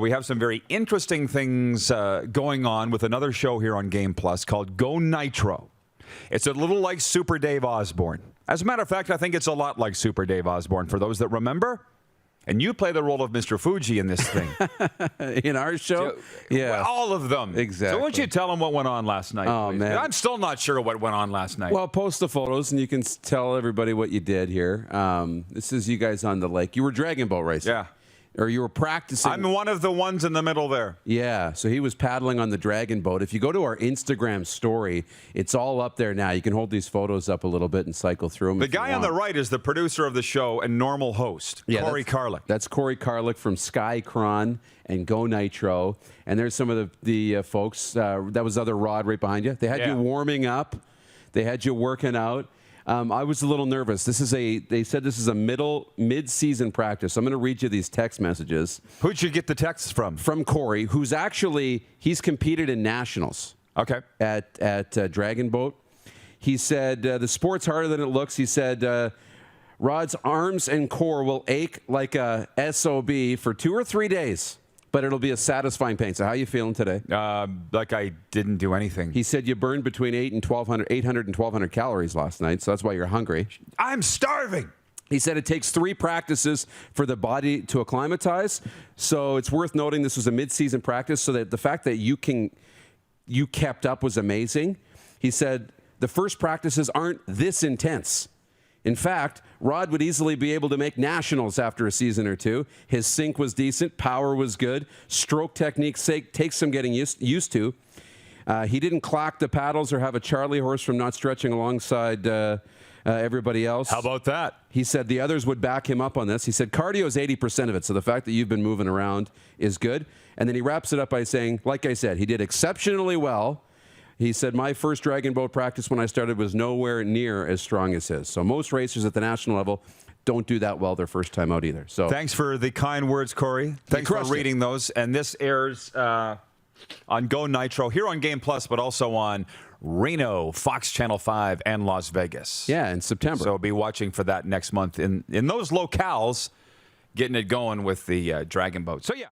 we have some very interesting things going on with another show here on Game Plus called Go Nitro. It's a little like Super Dave Osborne. As a matter of fact, I think it's a lot like Super Dave Osborne, for those that remember. And you play the role of Mr. Fuji in this thing. In our show? So, Yeah. well, all of them. Exactly. So why don't you tell them what went on last night, Oh, please? man. I'm still not sure what went on last night. Well, post the photos, and you can tell everybody what you did here. This is you guys on the lake. You were dragon boat racing. Yeah. Or you were practicing. I'm one of the ones in the middle there. Yeah, so he was paddling on the dragon boat. If you go to our Instagram story, it's all up there now. You can hold these photos up a little bit and cycle through them. The guy on the right is the producer of the show and normal host, Corey Carlick. That's Corey Carlick from Sky Cron and Go Nitro. And there's some of the folks. That was other Rod right behind you. They had you warming up. They had you working out. I was a little nervous. They said this is a mid-season practice. I'm going to read you these text messages. Who'd you get the texts from? From Corey, who's he's competed in nationals. Okay. At Dragon Boat. He said, the sport's harder than it looks. He said, Rod's arms and core will ache like a SOB for 2 or 3 days, but it'll be a satisfying pain. So how are you feeling today? Like I didn't do anything. He said you burned between 800 and 1,200 calories last night, so that's why you're hungry. I'm starving. He said it takes 3 practices for the body to acclimatize, so it's worth noting this was a mid-season practice, so that the fact that you kept up was amazing. He said the first practices aren't this intense. In fact, Rod would easily be able to make nationals after a season or 2. His sink was decent. Power was good. Stroke technique takes some getting used to. He didn't clock the paddles or have a Charlie horse from not stretching alongside everybody else. How about that? He said the others would back him up on this. He said cardio is 80% of it, so the fact that you've been moving around is good. And then he wraps it up by saying, like I said, he did exceptionally well. He said, my first dragon boat practice when I started was nowhere near as strong as his. So most racers at the national level don't do that well their first time out either. So thanks for the kind words, Corey. Thanks for reading those. And this airs on Go Nitro here on Game Plus, but also on Reno, Fox Channel 5, and Las Vegas. Yeah, in September. So be watching for that next month in those locales, getting it going with the dragon boat. So, yeah.